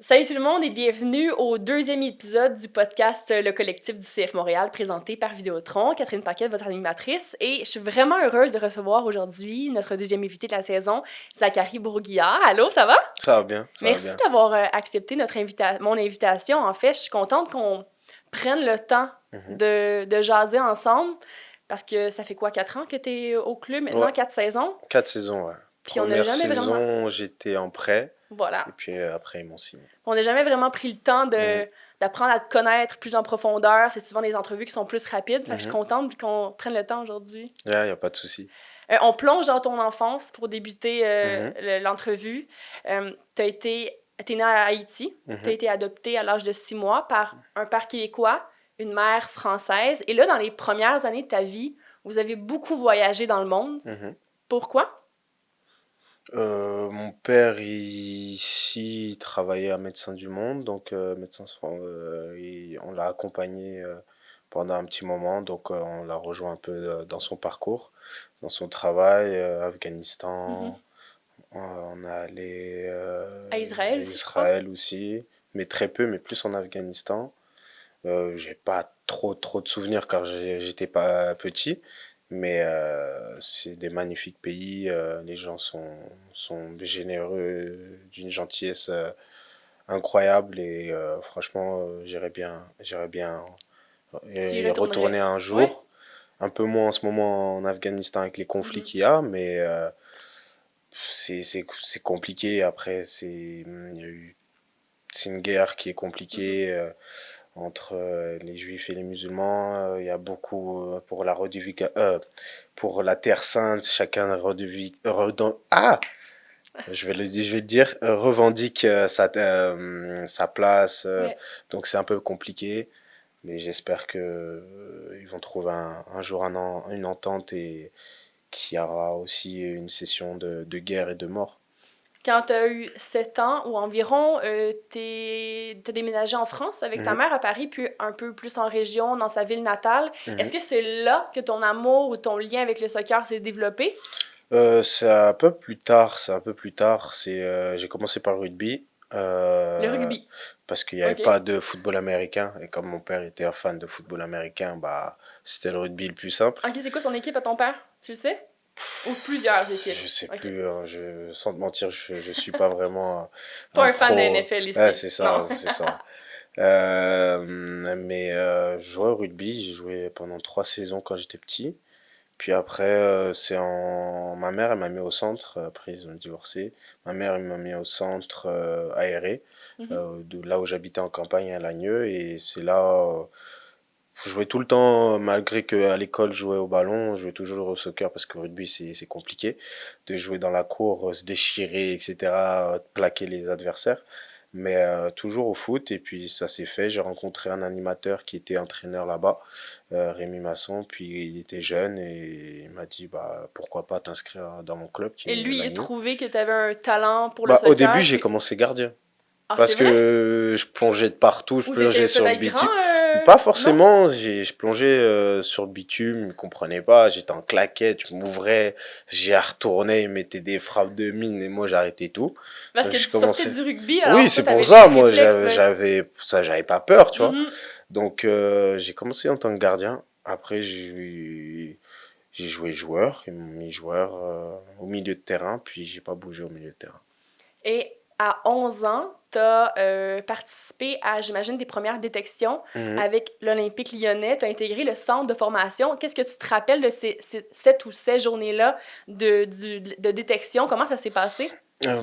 Salut tout le monde et bienvenue au deuxième épisode du podcast Le Collectif du CF Montréal présenté par Vidéotron. Catherine Paquette, votre animatrice, et je suis vraiment heureuse de recevoir aujourd'hui notre deuxième invité de la saison, Zachary Bourguillard. Allô, ça va? Ça va bien, ça va Merci bien. d'avoir accepté mon invitation. En fait, je suis contente qu'on prenne le temps Mhm. de jaser ensemble parce que ça fait quoi, 4 ans que tu es au club Ouais, maintenant, 4 saisons? 4 saisons, ouais. Puis on n'a Première jamais vraiment... saison, j'étais en prêt, et Voilà. puis après, ils m'ont signé. On n'a jamais vraiment pris le temps Mhm. d'apprendre à te connaître plus en profondeur. C'est souvent des entrevues qui sont plus rapides. Fait que je suis Mhm. contente qu'on prenne le temps aujourd'hui. Ouais, y a pas de souci. On plonge dans ton enfance pour débuter Mhm. l'entrevue. T'es né à Haïti. T'as Mhm. été adopté à l'âge de 6 mois par un père québécois, une mère française. Et là, dans les premières années de ta vie, vous avez beaucoup voyagé dans le monde. Mhm. Pourquoi? Mon père, ici, il travaillait à Médecins du Monde, donc on l'a accompagné pendant un petit moment, donc on l'a rejoint un peu dans son parcours, dans son travail, Mhm. Afghanistan. On est allé À Israël à aussi, je crois. Israël aussi, mais très peu, mais plus en Afghanistan. J'ai pas trop de souvenirs car j'étais pas petit, mais c'est des magnifiques pays. Les gens sont généreux, d'une gentillesse incroyable et franchement, j'irais bien Tu y y retourner retournerais. un Ouais. jour. Un peu moins en ce moment en Afghanistan avec les conflits Mhm. qu'il y a, mais c'est compliqué. Après, il y a eu, c'est une guerre qui est Mhm. compliquée entre les juifs et les musulmans. Il y a beaucoup pour la Terre Sainte, chacun je vais le dire, revendique sa place. Ouais. Donc c'est un peu compliqué, mais j'espère que ils vont trouver un jour une entente et qu'il y aura aussi une session de guerre et de mort. Quand tu as eu 7 ans ou environ, t'as déménagé en France avec ta Mhm, mère à Paris, puis un peu plus en région, dans sa ville natale. Est-ce mhm. que c'est là que ton amour ou ton lien avec le soccer s'est développé? C'est un peu plus tard, c'est un peu plus tard. J'ai commencé par le rugby Le euh, rugby. parce qu'il n'y avait OK. pas de football américain et comme mon père était un fan de football américain, bah c'était le rugby le plus simple. OK, c'est quoi son équipe à ton père? Tu le sais? Ou plusieurs équipes? Je sais OK. plus, hein, sans te mentir, je suis pas vraiment Pas un un fan de pro. NFL Ouais, ici. c'est Non. ça, c'est ça. Mais je jouais au rugby, j'ai joué pendant 3 saisons quand j'étais petit. Puis après, ma mère, elle m'a mis au centre. Après, ils ont divorcé. Ma mère, elle m'a mis au centre aéré, Mhm. de là où j'habitais en campagne à Lagneux. Et c'est là, je jouais tout le temps, malgré qu'à l'école, je jouais au ballon, je jouais toujours au soccer parce que rugby, c'est compliqué de jouer dans la cour, se déchirer, etc., plaquer les adversaires. Mais toujours au foot, et puis ça s'est fait. J'ai rencontré un animateur qui était entraîneur là-bas, Rémi Masson, puis il était jeune et il m'a dit bah, pourquoi pas t'inscrire dans mon club qui Et est lui, il a l'ANU. trouvé que tu avais un talent pour le Bah, au début, soccer, j'ai puis... commencé gardien. Ah, c'est Parce vrai? que je plongeais de partout, je Ou plongeais t'étais sur le peut-être grand, bitume. Pas non? forcément, je plongeais sur le bitume, ils comprenaient pas, j'étais en claquette, je m'ouvrais, j'y retournais, ils mettaient des frappes de mine et moi j'arrêtais tout. Parce Donc que tu je sortais commençais. du rugby, Oui, alors toi, c'est pour t'avais des ça, moi réflexes. j'avais pas peur, tu vois. Mhm. Donc j'ai commencé en tant que gardien. Après j'ai joué joueur, ils m'ont mis joueur au milieu de terrain, puis j'ai pas bougé au milieu de terrain. Et à 11 ans, tu as participé à, j'imagine, des premières détections Mhm. avec l'Olympique lyonnais. Tu as intégré le centre de formation. Qu'est-ce que tu te rappelles de cette ou ces journées-là de détection? Comment ça s'est passé?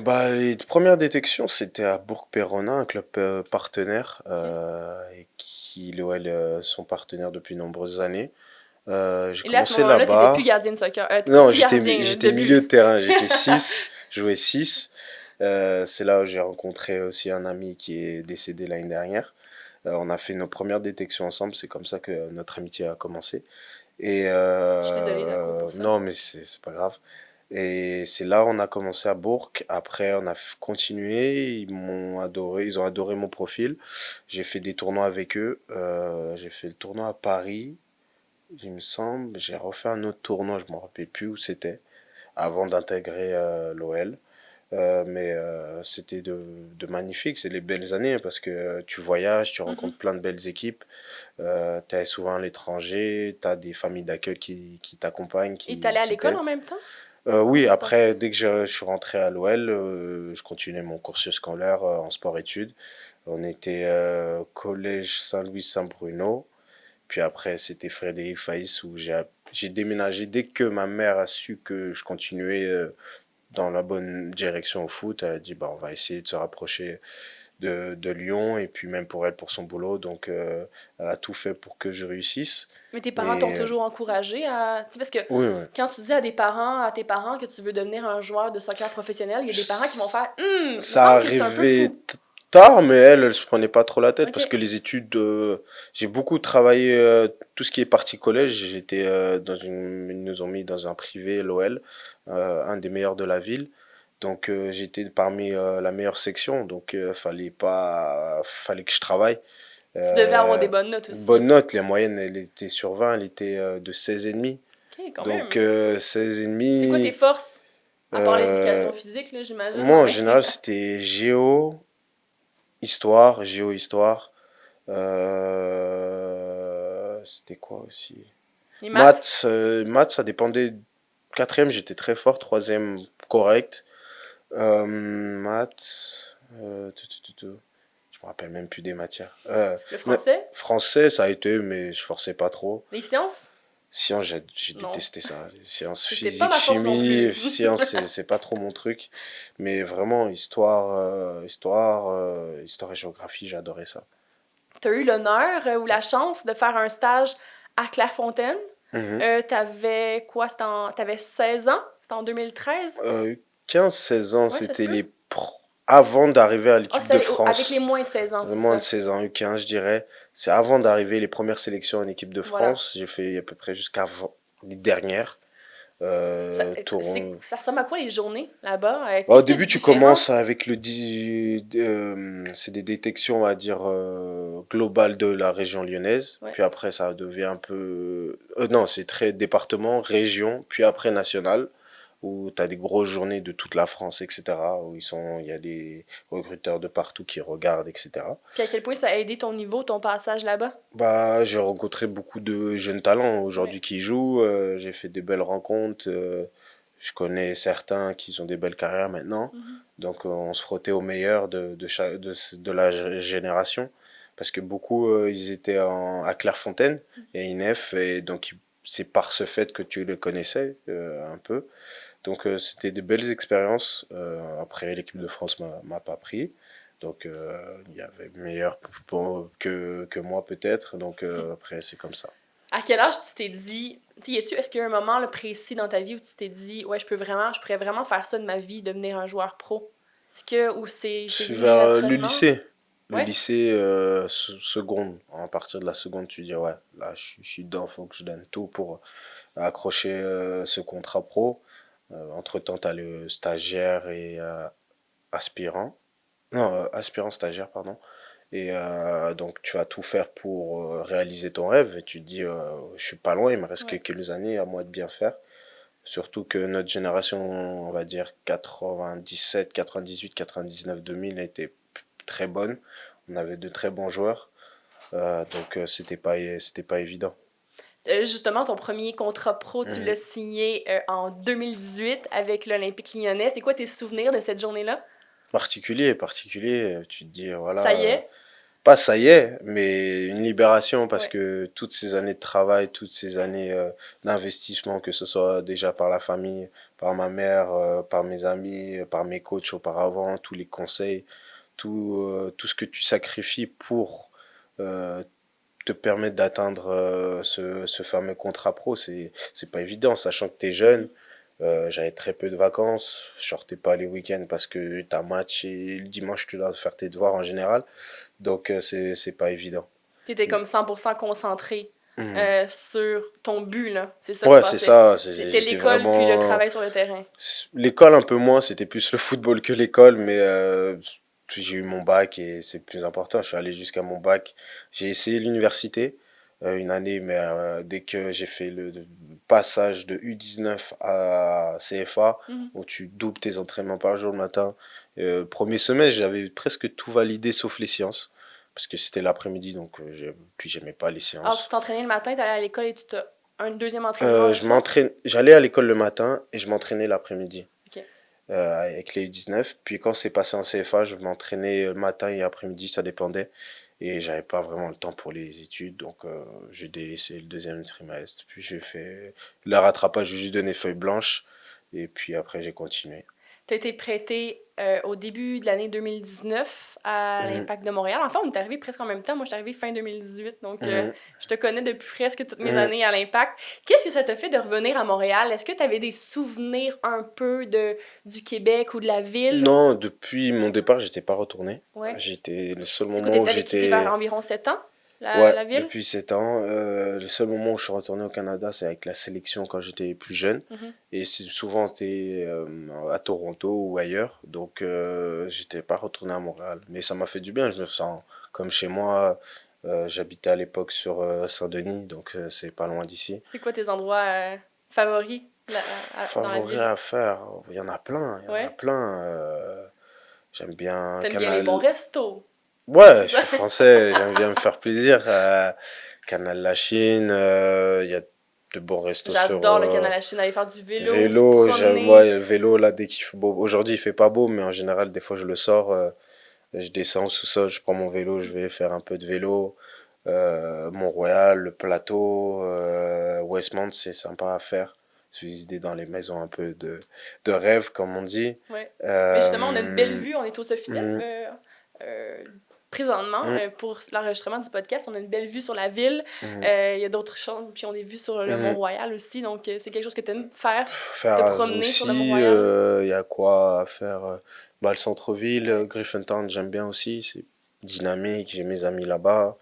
Bah, les premières détections, c'était à Bourg-Péronin, un club partenaire, OK. et qui, l'OL, sont partenaires depuis de nombreuses années. J'ai Et là, à ce commencé moment-là, tu n'étais plus là-bas. gardien de soccer. T'étais Non, plus gardien j'étais de milieu but. de terrain, j'étais 6, je jouais 6. C'est là où j'ai rencontré aussi un ami qui est décédé l'année dernière. On a fait nos premières détections ensemble, c'est comme ça que notre amitié a commencé. Et Je suis désolée, Zako, pour ça. non, mais c'est pas grave. Et c'est là on a commencé à Bourg. Après, on a continué. Ils m'ont adoré. Ils ont adoré mon profil. J'ai fait des tournois avec eux. J'ai fait le tournoi à Paris, il me semble. J'ai refait un autre tournoi, je me rappelle plus où c'était, avant d'intégrer l'OL. Mais c'était de magnifique, c'est les belles années parce que tu voyages, tu Mhm. rencontres plein de belles équipes, tu es souvent à l'étranger, tu as des familles d'accueil qui t'accompagnent, Et t'allais à qui l'école en t'aident. même temps? Oui, Comment ça se après, passait? dès que je suis rentré à l'OL, je continuais mon cursus scolaire en sport-études. On était collège Saint-Louis-Saint-Bruno, puis après c'était Frédéric Faïs où j'ai déménagé dès que ma mère a su que je continuais dans la bonne direction au foot. Elle a dit, bah, on va essayer de se rapprocher de Lyon, et puis même pour elle, pour son boulot. Donc, elle a tout fait pour que je réussisse. Mais tes parents t'ont Et toujours encouragé à... Tu sais, parce que oui, oui. quand tu dis à tes parents que tu veux devenir un joueur de soccer professionnel, il y a des parents qui vont faire me Ça semble que c'est un peu arrivait fou. tard, mais elle se prenait pas trop la tête parce OK. que les études, j'ai beaucoup travaillé tout ce qui est partie collège. J'étais ils nous ont mis dans un privé, l'OL, un des meilleurs de la ville. Donc j'étais parmi la meilleure section, donc fallait que je travaille. Tu devais avoir des Euh, bonnes notes aussi. Bonne note, la moyenne elle était sur 20, elle était de 16,5. OK, quand Donc même. C'est quoi tes 16,5. forces? À part Euh, l'éducation physique, là, j'imagine, Moi non en mais... général c'était géo-histoire. C'était quoi aussi? Les maths? Maths, ça dépendait. Quatrième, j'étais très fort. Troisième, correct. Maths. Je me rappelle même plus des matières. Le Ne- français? Français, ça a été, mais je forçais pas trop. Les sciences? Sciences, j'ai Non. détesté ça. Les sciences C'était pas physique, ma force non chimie, plus. sciences, c'est pas trop mon truc. Mais vraiment, histoire et géographie, j'adorais ça. T'as eu l'honneur ou la chance de faire un stage à Clairefontaine. Mhm. T'avais quoi? T'avais 16 ans? C'était en 2013? 15-16 ans, Ouais, ça se c'était peut. avant d'arriver à Ah, l'équipe de c'était avec les France. moins de 16 ans, c'est Moins de ça. 16 ans, U15, je dirais. C'est avant d'arriver les premières sélections en équipe de Voilà. France. J'ai fait à peu près jusqu'à les dernières. Ça, Tour- ça ressemble à quoi les journées là-bas? Au Qu'est-ce qu'il y a de début, tu différent? commences avec c'est des détections, on va dire, globales de la région lyonnaise. Ouais. Puis après, ça devient un peu... non, c'est très département, région, puis après national, où tu as des grosses journées de toute la France, etc. Où il y a des recruteurs de partout qui regardent, etc. Puis à quel point ça a aidé ton niveau, ton passage là-bas? Bah, j'ai rencontré beaucoup de jeunes talents Ouais. aujourd'hui qui jouent. J'ai fait des belles rencontres. Je connais certains qui ont des belles carrières maintenant. Mhm. Donc, on se frottait aux meilleurs de la génération. Parce que beaucoup, ils étaient à Clairefontaine et INEF. Et donc, c'est par ce fait que tu les connaissais un peu. Donc, c'était de belles expériences. Après, l'équipe de France m'a pas pris. Donc, il y avait meilleur que moi, peut-être. Donc, après, c'est comme ça. À quel âge tu t'es dit, tu sais, est-ce qu'il y a un moment là, précis dans ta vie où tu t'es dit, ouais, je pourrais vraiment faire ça de ma vie, devenir un joueur pro? Est-ce que, ou c'est C'est venu vers le naturellement? lycée. Le Ouais. lycée, seconde. À partir de la seconde, tu dis, ouais, là, je suis dedans, faut que je donne tout pour accrocher ce contrat pro. Entre-temps, tu as le stagiaire et aspirant. Non, aspirant stagiaire, pardon. Et donc, tu vas tout faire pour réaliser ton rêve. Et tu te dis, je suis pas loin, il me reste que Ouais. quelques années à moi de bien faire. Surtout que notre génération, on va dire 97, 98, 99, 2000 était très bonne. On avait de très bons joueurs. Donc, c'était pas évident. Justement, ton premier contrat pro, tu Mhm. l'as signé en 2018 avec l'Olympique Lyonnais. C'est quoi tes souvenirs de cette journée-là? Particulier, tu te dis, Ça y voilà, est? pas ça y est, mais une libération parce Ouais. que toutes ces années de travail, toutes ces années d'investissement, que ce soit déjà par la famille, par ma mère, par mes amis, par mes coachs auparavant, tous les conseils, tout ce que tu sacrifies pour euh, te permettre d'atteindre ce fameux contrat pro, c'est pas évident, sachant que tu es jeune. Mhm. J'avais très peu de vacances, je sortais pas les week-ends parce que t'as match et le dimanche tu dois faire tes devoirs en général. Donc, c'est pas évident. T'étais comme 100% concentré Mhm. sur ton but, là. C'est ça que tu Ouais, c'est pensais. ça. C'était J'étais l'école puis le vraiment. travail sur le terrain. L'école, un peu moins. C'était plus le football que l'école. Mais j'ai eu mon bac et c'est plus important. Je suis allé jusqu'à mon bac. J'ai essayé l'université. une année, mais dès que j'ai fait le passage de U19 à CFA, Mhm. où tu doubles tes entraînements par jour le matin, premier semestre, j'avais presque tout validé sauf les sciences, parce que c'était l'après-midi, donc puis j'aimais pas les Alors, tu sciences. t'entraînais le matin, t'allais à l'école et tu t'as un deuxième entraînement le soir? J'allais à l'école le matin et je m'entraînais l'après-midi Ok. avec les U19. Puis quand c'est passé en CFA, je m'entraînais le matin et après-midi, ça dépendait. Et j'avais pas vraiment le temps pour les études, donc j'ai délaissé le deuxième trimestre. Puis j'ai fait le rattrapage, j'ai juste donné feuille blanche. Et puis après, j'ai continué. Tu as été prêté au début de l'année 2019 à Mhm, l'Impact de Montréal. Enfin, on est arrivé presque en même temps. Moi, je suis arrivée fin 2018, donc mhm, je te connais depuis presque toutes mes mhm. années à l'Impact. Qu'est-ce que ça t'a fait de revenir à Montréal? Est-ce que tu avais des souvenirs un peu du Québec ou de la ville? Non, depuis mon départ, j'étais pas retourné. Ouais. J'étais le seul C'est quoi, moment où t'avais quitté vers j'étais. environ 7 ans, Ouais, la ville? depuis 7 ans. Le seul moment où je suis retourné au Canada, c'est avec la sélection quand j'étais plus jeune. Mhm. Et c'est souvent c'était à Toronto ou ailleurs. Donc j'étais pas retourné à Montréal. Mais ça m'a fait du bien, je me sens comme chez moi. J'habitais à l'époque sur Saint-Denis, donc c'est pas loin d'ici. C'est quoi tes endroits favoris dans la Favoris ville? à faire, il y en a plein, il y en a Ouais. plein. J'aime bien T'aimes bien les bons Canal. restos? Ouais, je suis français, j'aime bien me faire plaisir. Canal La Chine, il y a de bons restos sur J'adore le canal à Chine, aller faire du vélo, se vélo. promener. Ouais, le vélo, là, dès qu'il fait beau. Aujourd'hui, il fait pas beau, mais en général, des fois, je le sors. Je descends au sous-sol, je prends mon vélo, je vais faire un peu de vélo. Mont-Royal, le plateau, Westmount, c'est sympa à faire. Se visiter dans les maisons un peu de rêve, comme on dit. Ouais. Mais justement, on a une belle Euh, vue. On est au Sofitel mm, euh, présentement mm, pour l'enregistrement du podcast. On a une belle vue sur la ville. mm, Il y a d'autres chambres, puis on est vu sur le mm. Mont-Royal aussi. Donc, c'est quelque chose que tu aimes faire, te Faire promener sur le aussi, Mont-Royal. il y a quoi à faire. Bah, le centre-ville, Ouais. Griffintown, j'aime bien aussi. C'est dynamique, j'ai mes amis là-bas.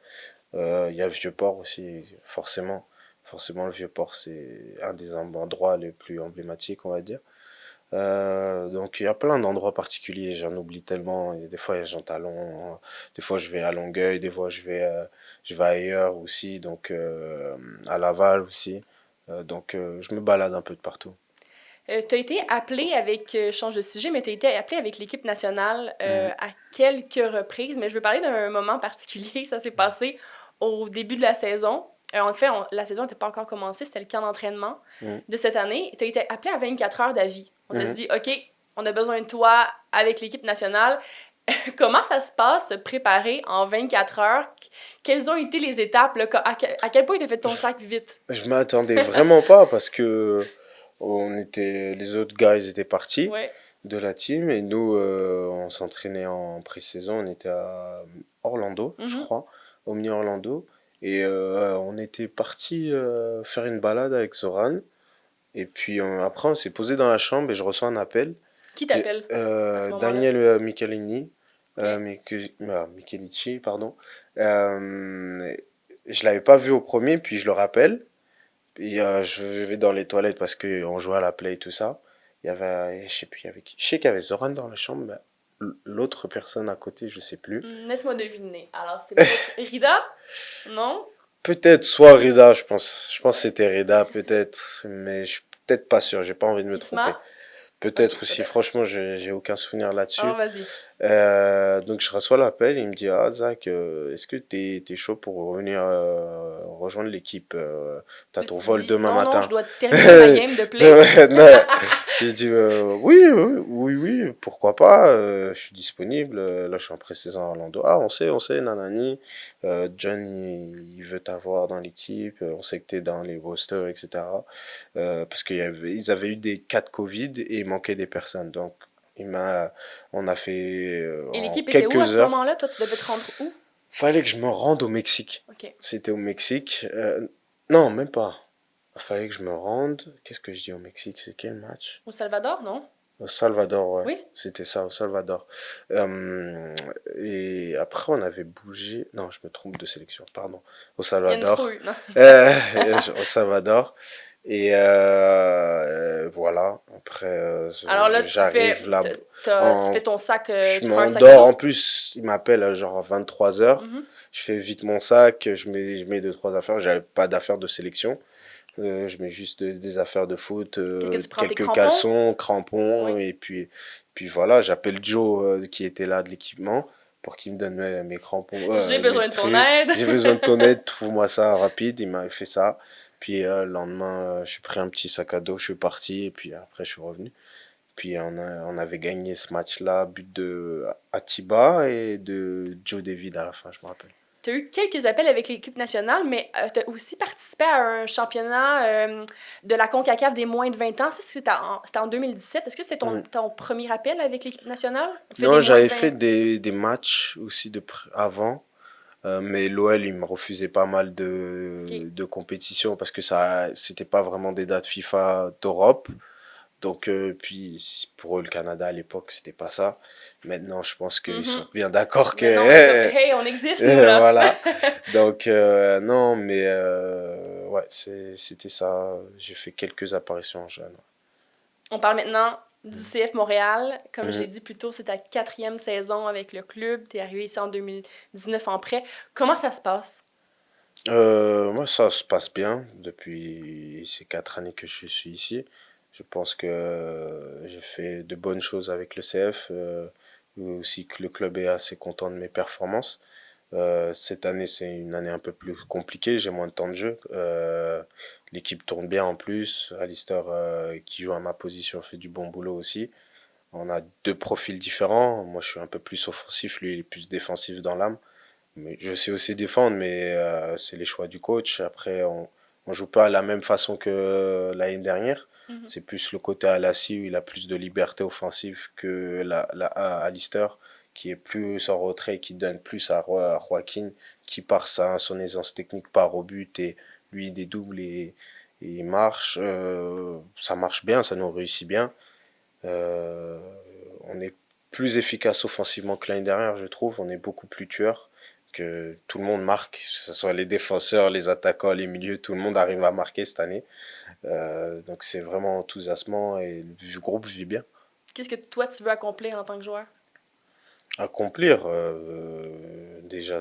Il y a Vieux-Port aussi, forcément. Forcément, le Vieux-Port, c'est un des endroits les plus emblématiques, on va dire. Donc, il y a plein d'endroits particuliers, j'en oublie tellement. Et des fois, il y a Jean Talon, des fois, je vais à Longueuil, des fois, je vais ailleurs aussi, donc à Laval aussi. Donc, je me balade un peu de partout. Tu as été appelé avec, change de sujet, mais tu as été appelé avec l'équipe nationale Mhm, à quelques reprises. Mais je veux parler d'un moment particulier. Ça s'est passé au début de la saison. En fait, la saison n'était pas encore commencée, c'était le camp d'entraînement mhm, de cette année. Tu as été appelé à 24 heures d'avis. On t'a mhm. dit, OK, on a besoin de toi avec l'équipe nationale. Comment ça se passe, se préparer en 24 heures? Quelles ont été les étapes? Là, à quel point tu as fait ton sac vite? Je m'attendais vraiment pas parce que les autres gars, ils étaient partis Ouais. de la team et nous, on s'entraînait en pré-saison. On était à Orlando, je Mhm. crois, Omni Orlando. Et on était parti faire une balade avec Zoran. Et puis après, on s'est posé dans la chambre et je reçois un appel. Qui t'appelle à ce moment-là? Daniel Michelini, OK. Michelici, pardon. Euh, je l'avais pas vu au premier, puis je le rappelle. Puis je vais dans les toilettes parce qu'on jouait à la play et tout ça. Il y avait, je sais plus, il y avait qui. Je sais qu'il y avait Zoran dans la chambre, mais l'autre personne à côté, je sais plus. Laisse-moi deviner. Alors, c'est peut-être Rida? Non? Peut-être soit Rida, je pense. Je pense que Ouais. c'était Rida, peut-être. Mais je suis peut-être pas sûr, j'ai pas envie de me Isma? tromper. Ok, Peut-être aussi, peut-être. franchement, j'ai aucun souvenir Alors, là-dessus. vas-y. Donc je reçois l'appel, il me dit ah Zach, est-ce que t'es chaud pour revenir rejoindre l'équipe t'as Puis ton tu vol dis, demain non, non, je matin. dois terminer ma game de play. Non. J'ai dit oui, oui, oui, oui, pourquoi pas, je suis disponible, là je suis en pré-saison à Orlando. Ah on sait, nanani, John il veut t'avoir dans l'équipe, on sait que t'es dans les rosters, etc. Parce ils avaient eu des cas de Covid et il manquait des personnes. Donc il m'a, on a fait Et en l'équipe était où à quelques ce heures. moment-là? Toi, tu devais te rendre où? Fallait que je me rende au Mexique. Ok. C'était au Mexique. Non, même pas. Fallait que je me rende. Qu'est-ce que je dis au Mexique? C'est quel match? Au Salvador, non? Au Salvador, ouais. Oui? C'était ça, au Salvador. Euh, et après, on avait bougé. Non, je me trompe de sélection, pardon. Au Il y a une trop Salvador. eu, non? Au Salvador. Et voilà, après, Alors là, j'arrive là tu fais en... ton sac, Je tu prends un sac à m'endors, en dos. plus, il m'appelle genre à 23 heures. Mhm. Je fais vite mon sac, je mets deux, trois affaires. J'avais pas d'affaires de sélection. Je mets juste des affaires de foot, Qu'est-ce que tu prends, tes quelques crampons? caleçons, crampons, Oui. et puis voilà, j'appelle Joe qui était là de l'équipement pour qu'il me donne mes crampons, J'ai mes besoin de ton trucs. aide. J'ai besoin de ton aide, trouve-moi ça rapide. Il m'a fait ça. Puis le lendemain, je suis pris un petit sac à dos, je suis parti, et puis après, je suis revenu. Puis on avait gagné ce match-là, but de Atiba et de Joe David à la fin, je me rappelle. Tu as eu quelques appels avec l'équipe nationale, mais tu as aussi participé à un championnat de la CONCACAF des moins de 20 ans. Ça, c'était en 2017. Est-ce que c'était Hmm. ton premier appel avec l'équipe nationale? Fait des Non, moins de j'avais 20. fait des matchs aussi avant. Mais l'OL, il me refusait pas mal OK. de compétitions parce que ça, c'était pas vraiment des dates FIFA d'Europe. Donc, puis pour eux, le Canada à l'époque, c'était pas ça. Maintenant, je pense qu'ils Mhm. sont bien d'accord que Maintenant, on est comme, hey, on existe, nous, là. voilà. Donc, non, mais ouais, c'était ça. J'ai fait quelques apparitions jeunes. On parle maintenant du Mhm. CF Montréal. Comme je l'ai Mhm. dit plus tôt, c'est ta 4e saison avec le club. Tu es arrivé ici en 2019 en prêt. Comment ça se passe? Moi, ça se passe bien depuis ces 4 années que je suis ici. Je pense que j'ai fait de bonnes choses avec le CF, aussi que le club est assez content de mes performances. Cette année, c'est une année un peu plus compliquée, j'ai moins de temps de jeu. L'équipe tourne bien en plus. Alistair, qui joue à ma position, fait du bon boulot aussi. On a deux profils différents. Moi, je suis un peu plus offensif, lui, il est plus défensif dans l'âme. Mais je sais aussi défendre, mais c'est les choix du coach. Après, on joue pas à la même façon que l'année dernière. Mhm. C'est plus le côté Alassi où il a plus de liberté offensive que Alistair, qui est plus en retrait, qui donne plus à Joaquin, qui par son aisance technique part au but et lui des doubles et il marche. Ça marche bien, ça nous réussit bien. Euh, on est plus efficace offensivement que l'année dernière, je trouve. On est beaucoup plus tueur, que tout le monde marque, que ce soit les défenseurs, les attaquants, les milieux, tout le monde arrive à marquer cette année. Donc c'est vraiment enthousiasmant et le groupe vit bien. Qu'est-ce que toi, tu veux accomplir en tant que joueur? Accomplir, déjà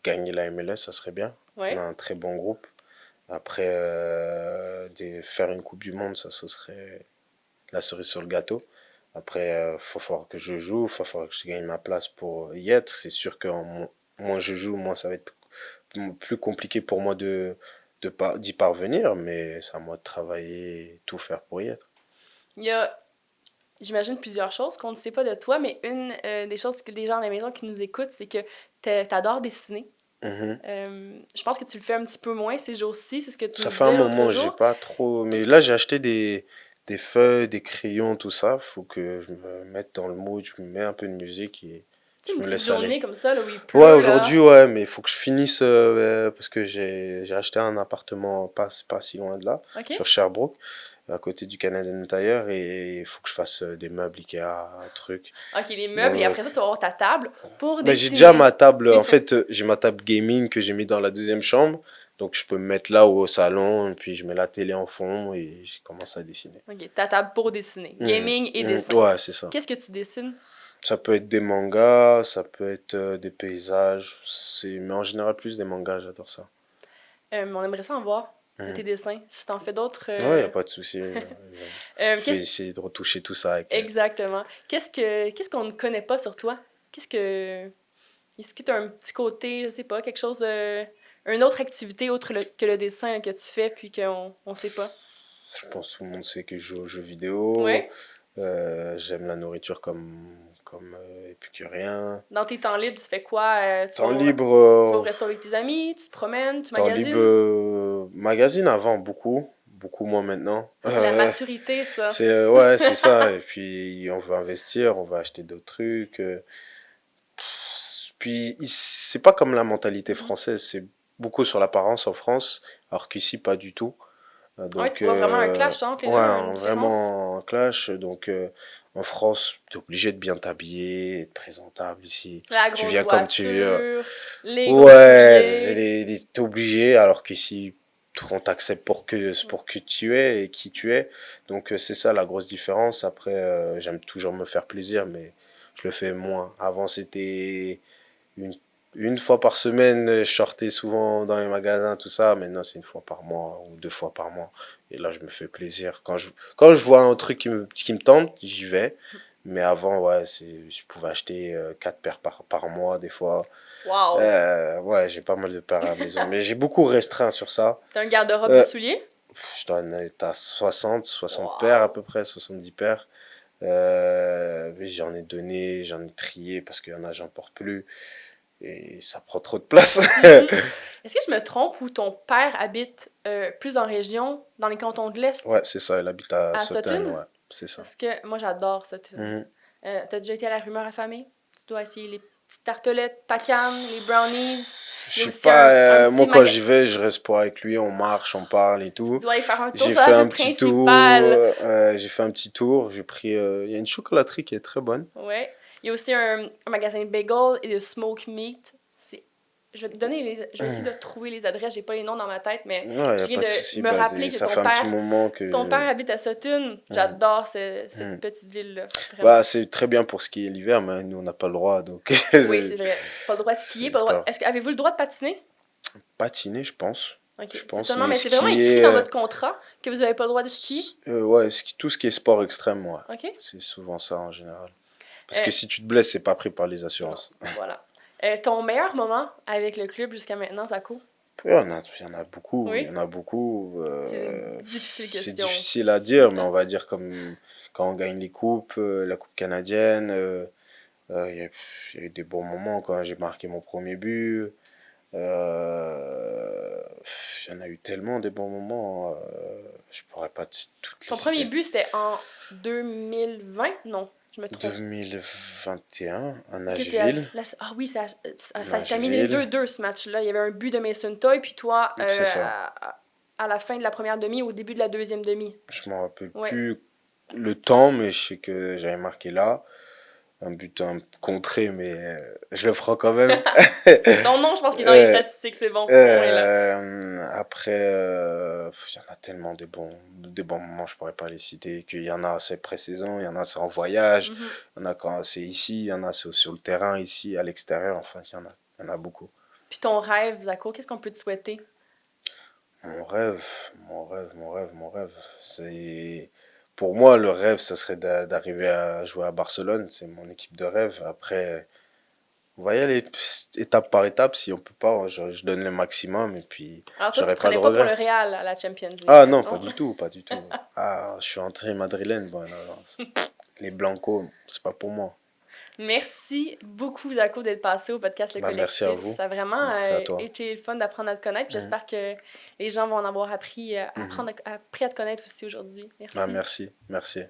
gagner la MLS, ça serait bien. On Oui. a un très bon groupe. Après, faire une Coupe du Monde, ça ce serait la cerise sur le gâteau. Après, faut falloir que je joue, faut falloir que je gagne ma place pour y être. C'est sûr que moins je joue, moins ça va être plus compliqué pour moi d'y parvenir, mais c'est à moi de travailler et tout faire pour y être. Il y a, j'imagine, plusieurs choses qu'on ne sait pas de toi, mais une des choses que des gens à la maison qui nous écoutent, c'est que t'adores dessiner. Mhm. Je pense que tu le fais un petit peu moins ces jours-ci, c'est ce que tu me Ça fait un disais l'autre moment, j'ai jour. pas trop. Mais Qu'est-ce là, j'ai acheté des feuilles, des crayons, tout ça. Faut que je me mette dans le mood, je me mets un peu de musique et tu sais, je une me petite laisse aller. journée comme ça, là, où il Ouais, pleut, aujourd'hui, là? ouais, mais il faut que je finisse parce que j'ai acheté un appartement pas si loin de là, OK? sur Sherbrooke, à côté du Canadian Tire, et il faut que je fasse des meubles Ikea, un truc. OK, les meubles, et après ça, Donc, tu vas avoir ta table pour bah, j'ai déjà dessiner. ma table, en fait, j'ai ma table gaming que j'ai mis dans la deuxième chambre, donc je peux me mettre là ou au salon, et puis je mets la télé en fond et je commence à dessiner. OK, ta table pour dessiner. Mhm, Gaming et mhm, dessin. ouais, c'est ça. Qu'est-ce que tu dessines? Ça peut être des mangas, ça peut être des paysages, mais en général plus des mangas, j'adore ça. On aimerait ça en voir de tes Mhm. dessins. Si t'en fais d'autres. Ouais, y a pas de souci. Je vais Qu'est-ce essayer de retoucher tout ça avec. Exactement. Qu'est-ce qu'on ne connaît pas sur toi? Qu'est-ce que Est-ce que tu as un petit côté, je sais pas, quelque chose une autre activité autre que le dessin que tu fais puis qu'on sait pas? Je pense que tout le monde sait que je joue aux jeux vidéo. Ouais. J'aime la nourriture comme épicurien. Dans tes temps libres, tu fais quoi? Temps libre, Tu vas au resto avec tes amis, tu te promènes, tu temps libre, magasines? magazine avant beaucoup, beaucoup moins maintenant. Ça, c'est la maturité, ça. Ouais, c'est ça. Et puis on veut investir, on va acheter d'autres trucs. Puis c'est pas comme la mentalité Mhm. française, c'est beaucoup sur l'apparence en France, alors qu'ici pas du tout. Ouais, Donc tu vois vraiment un clash entre les ouais, deux, une différence. vraiment un clash. Donc en France, t'es obligé de bien t'habiller, être présentable ici. La Tu grosse viens comme tu veux. voiture, les gros Ouais, souliers. t'es obligé, alors qu'ici on t'accepte pour que tu es et qui tu es. Donc c'est ça la grosse différence. Après, j'aime toujours me faire plaisir, mais je le fais moins. Avant, c'était une, une fois par semaine, je sortais souvent dans les magasins, tout ça. Maintenant, c'est une fois par mois ou 2 fois par mois. Et là, je me fais plaisir. Quand je vois un truc qui me tente, j'y vais. Mais avant, ouais, je pouvais acheter 4 paires par mois, des fois. Wow! Ouais, j'ai pas mal de paires à la maison. Mais j'ai beaucoup restreint sur ça. T'as un garde-robe de Euh, souliers? je dois en être à 60 paires à Wow! peu près, 70 paires. Mais j'en ai donné, j'en ai trié parce qu'il y en a, j'en porte plus. Et ça prend trop de place. Mhm. Est-ce que je me trompe ou ton père habite plus en région, dans les cantons de l'Est, Ouais, c'est ça, elle habite à à Sutton, Sutton? ouais, c'est ça. Parce que moi, j'adore Sutton. Mhm. T'as déjà été à la rumeur affamée? Tu dois essayer les petites tartelettes, pacanes, les brownies. Je Il y a sais aussi un pas, petit moi quand magasin. j'y vais, je reste pas avec lui, on marche, on parle et Tu tout. dois aller faire un tour J'ai sur la fait rue un petit tour, principale. j'ai pris, il y a une chocolaterie qui est très bonne. Ouais. Il y a aussi un magasin de bagel et de smoke meat. Je vais te donner je vais essayer de trouver les adresses, j'ai pas les noms dans ma tête, mais Ouais, y je a viens pas de de souci, me rappeler que ça fait un petit moment que ton père habite à Sutton. Mhm. J'adore cette Mhm. petite ville-là. Vraiment. Bah, c'est très bien pour skier l'hiver, mais nous on n'a pas le droit, donc Oui, c'est vrai. Pas le droit de skier, pas le droit. pas Avez-vous le droit de patiner? patiner, je pense. Ok. Je C'est pense, seulement, mais mais c'est vraiment écrit skier, dans votre contrat que vous avez pas le droit de skier. ouais, tout ce qui est sport extrême, ouais. Ok? C'est souvent ça en général. Parce Euh, que si tu te blesses, c'est pas pris par les non. assurances. Voilà. Ton meilleur moment avec le club jusqu'à maintenant, Zako? Il y en a beaucoup, il y Oui? en a beaucoup. C'est une difficile C'est question. difficile à dire, mais on va dire comme quand on gagne les coupes, la coupe canadienne, il y a eu des bons moments quand j'ai marqué mon premier but. Il y en a eu tellement des bons moments, je pourrais pas toutes les Ton premier citer. but, c'était en 2020? Non, je me trompe. 2021 à Ok, Nashville. ah oui, ça a terminé Nashville, 2-2 ce match-là. Il y avait un but de Mason Toy, puis toi, c'est ça. à la fin de la première demi, au début de la deuxième demi. Je m'en rappelle Ouais. plus le temps, mais je sais que j'avais marqué là. Un but un contré, mais je le prends quand même. Ton nom, je pense qu'il est dans les Euh, statistiques, c'est bon. On est là. Après, il y en a tellement des bons moments, je pourrais pas les citer. Qu'il y en a, c'est pré-saison, il y en a, c'est en voyage, Mhm. il y en a quand c'est ici, il y en a, c'est sur le terrain, ici, à l'extérieur. Enfin, il y en a beaucoup. Puis ton rêve, Zako, qu'est-ce qu'on peut te souhaiter? Mon rêve, mon rêve, c'est... Pour moi, le rêve, ça serait d'arriver à jouer à Barcelone. C'est mon équipe de rêve. Après, on va y aller étape par étape. Si on peut pas, je donne le maximum et puis Alors toi, tu j'aurai pas de prenais pas pour le regrets. Real à la Champions League, Ah non, pas non? du tout, pas du tout. Ah, je suis entré madrilène. Bon, non, non, les Blancos, c'est pas pour moi. Merci beaucoup, Zako, d'être passé au podcast Le Bah, merci à Collectif. vous. Ça a vraiment Merci à toi. été le fun d'apprendre à te connaître. Mhm, J'espère que les gens vont en avoir appris, mhm. appris à te connaître aussi aujourd'hui. Bah, Merci. merci, merci.